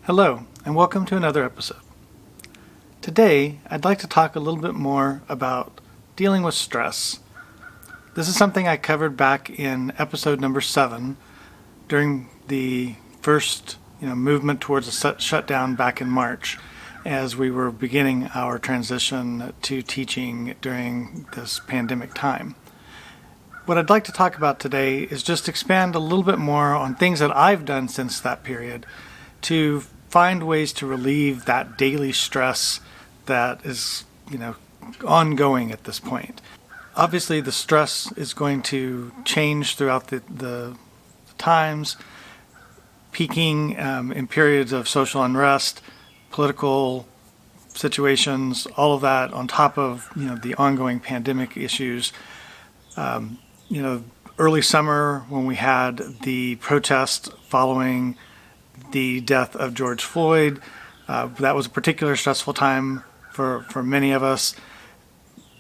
Hello, and welcome to another episode. Today, I'd like to talk a little bit more about dealing with stress. This is something I covered back in episode number 7 during the first movement towards a shutdown back in March as we were beginning our transition to teaching during this pandemic time. What I'd like to talk about today is just expand a little bit more on things that I've done since that period to find ways to relieve that daily stress that is, ongoing at this point. Obviously, the stress is going to change throughout the times, peaking in periods of social unrest, political situations, all of that on top of, the ongoing pandemic issues. Early summer when we had the protest following the death of George Floyd, that was a particularly stressful time for many of us.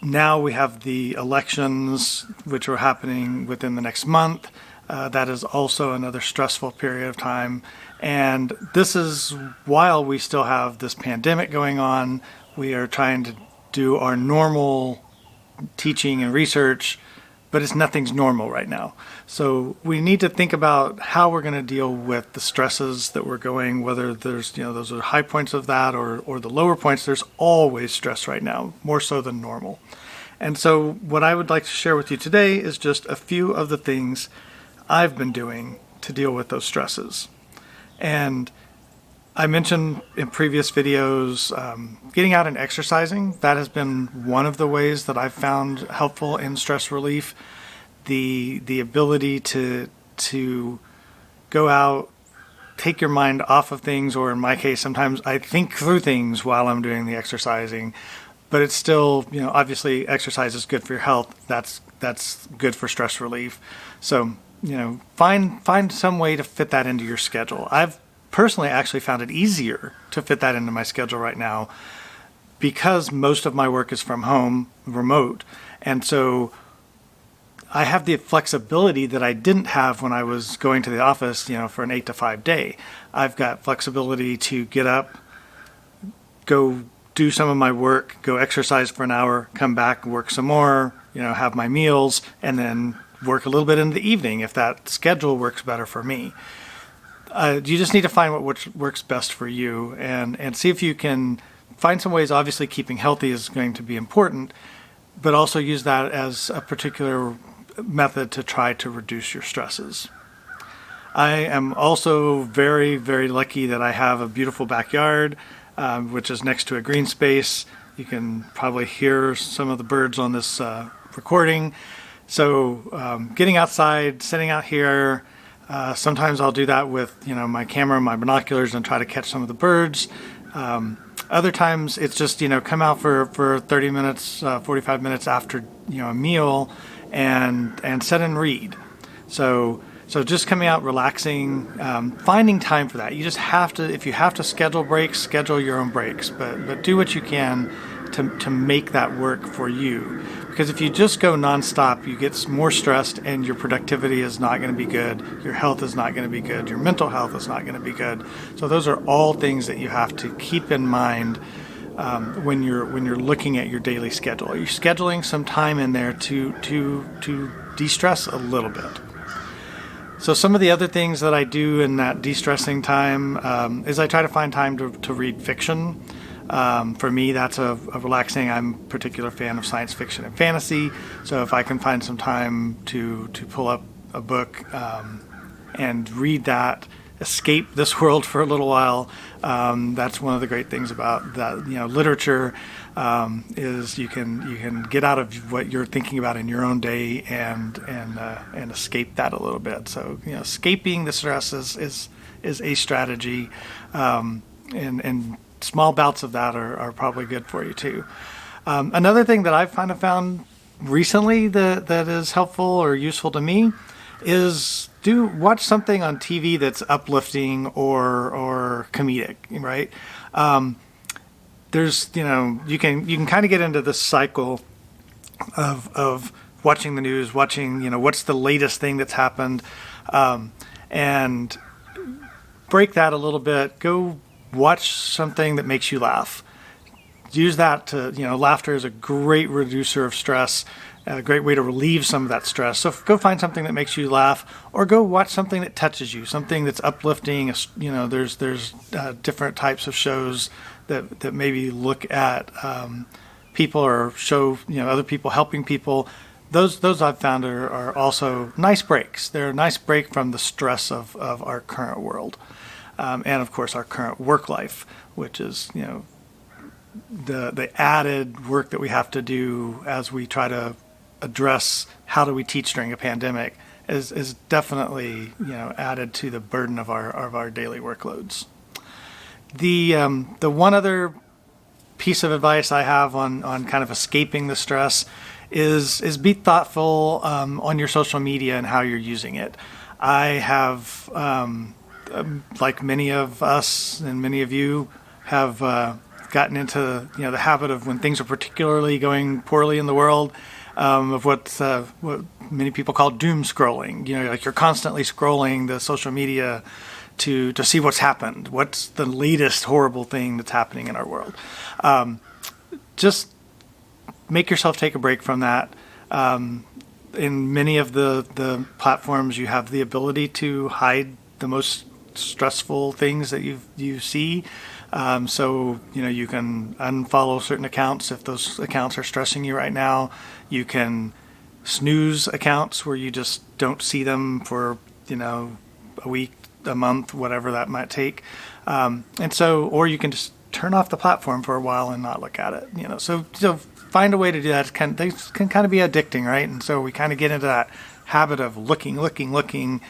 Now we have the elections, which are happening within the next month. That is also another stressful period of time. And this is while we still have this pandemic going on. We are trying to do our normal teaching and research, but nothing's normal right now. So we need to think about how we're going to deal with the stresses that we're going, whether there's, those are high points of that or the lower points. There's always stress right now, more so than normal. And so what I would like to share with you today is just a few of the things I've been doing to deal with those stresses. And I mentioned in previous videos, getting out and exercising. That has been one of the ways that I've found helpful in stress relief. The ability to go out, take your mind off of things, or in my case, sometimes I think through things while I'm doing the exercising. But it's still, obviously exercise is good for your health. That's good for stress relief. So, find some way to fit that into your schedule. I've personally actually found it easier to fit that into my schedule right now because most of my work is from home, remote. And so I have the flexibility that I didn't have when I was going to the office, for an 8 to 5 day. I've got flexibility to get up, go do some of my work, go exercise for an hour, come back, work some more, have my meals, and then work a little bit in the evening if that schedule works better for me. You just need to find what works best for you and see if you can find some ways. Obviously, keeping healthy is going to be important, but also use that as a particular method to try to reduce your stresses. I am also very, very lucky that I have a beautiful backyard, which is next to a green space. You can probably hear some of the birds on this recording. So getting outside, sitting out here, sometimes I'll do that with my camera and my binoculars and try to catch some of the birds. Other times it's just come out for 30 minutes, 45 minutes after a meal and sit and read. So just coming out, relaxing, finding time for that. You just have to, if you have to schedule breaks, schedule your own breaks, but do what you can to make that work for you. Because if you just go nonstop, you get more stressed and your productivity is not going to be good. Your health is not going to be good. Your mental health is not going to be good. So those are all things that you have to keep in mind when you're looking at your daily schedule. Are you scheduling some time in there to de-stress a little bit? So some of the other things that I do in that de-stressing time is I try to find time to read fiction. For me, that's a relaxing. I'm a particular fan of science fiction and fantasy. So if I can find some time to pull up a book and read that, escape this world for a little while, that's one of the great things about that. Literature is you can get out of what you're thinking about in your own day and escape that a little bit. So escaping the stress is a strategy, and small bouts of that are probably good for you too. Another thing that I've found recently that is helpful or useful to me is watch something on TV that's uplifting or comedic, right? There's you can kind of get into this cycle of watching the news, watching what's the latest thing that's happened, and break that a little bit. Go watch something that makes you laugh. Use that to, laughter is a great reducer of stress, a great way to relieve some of that stress. So go find something that makes you laugh, or go watch something that touches you, something that's uplifting. There's different types of shows that maybe look at people or show, other people helping people. Those I've found are also nice breaks. They're a nice break from the stress of our current world. And of course our current work life, which is, the added work that we have to do as we try to address how do we teach during a pandemic is definitely, added to the burden of our daily workloads. The one other piece of advice I have on kind of escaping the stress is be thoughtful on your social media and how you're using it. I have, like many of us and many of you, have gotten into the habit of, when things are particularly going poorly in the world, of what many people call doom scrolling. Like you're constantly scrolling the social media to see what's happened, what's the latest horrible thing that's happening in our world. Just make yourself take a break from that. In many of the platforms, you have the ability to hide the most stressful things that you see. So you can unfollow certain accounts if those accounts are stressing you right now. You can snooze accounts where you just don't see them for a week, a month, whatever that might take. Or you can just turn off the platform for a while and not look at it. So find a way to do that. They can kind of be addicting, right? And so we kind of get into that habit of looking, worrying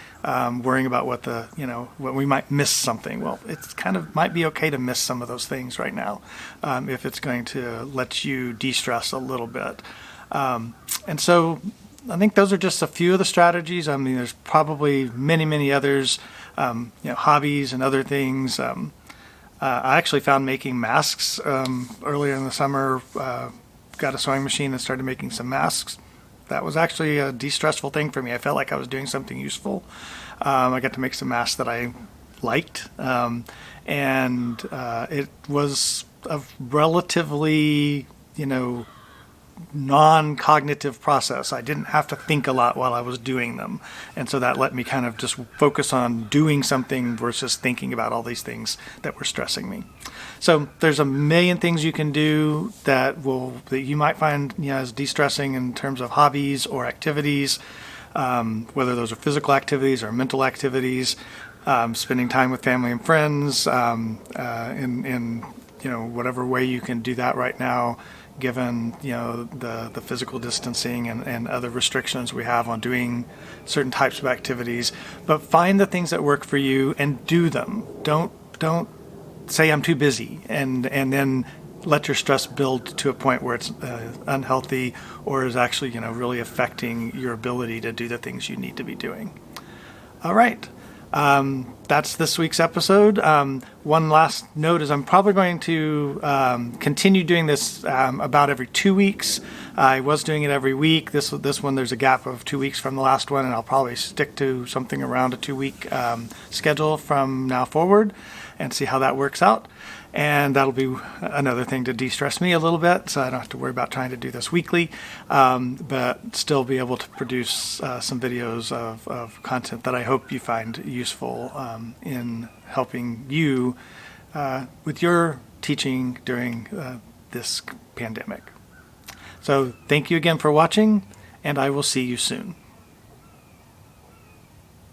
about what we might miss something. Well, it's kind of might be okay to miss some of those things right now, if it's going to let you de-stress a little bit. And so I think those are just a few of the strategies. I mean, there's probably many, many others, hobbies and other things. I actually found making masks earlier in the summer. Got a sewing machine and started making some masks. That was actually a de-stressful thing for me. I felt like I was doing something useful. I got to make some masks that I liked. And it was a relatively, non-cognitive process. I didn't have to think a lot while I was doing them. And so that let me kind of just focus on doing something versus thinking about all these things that were stressing me. So there's a million things you can do that you might find as de-stressing in terms of hobbies or activities, whether those are physical activities or mental activities, spending time with family and friends, in whatever way you can do that right now, given the physical distancing and other restrictions we have on doing certain types of activities. But find the things that work for you and do them. Don't say I'm too busy and then let your stress build to a point where it's unhealthy or is actually really affecting your ability to do the things you need to be doing. All right. That's this week's episode. One last note is I'm probably going to continue doing this about every 2 weeks. I was doing it every week. This one, there's a gap of 2 weeks from the last one, and I'll probably stick to something around a 2-week schedule from now forward and see how that works out. And that'll be another thing to de-stress me a little bit, so I don't have to worry about trying to do this weekly, but still be able to produce some videos of content that I hope you find useful in helping you with your teaching during this pandemic. So thank you again for watching, and I will see you soon.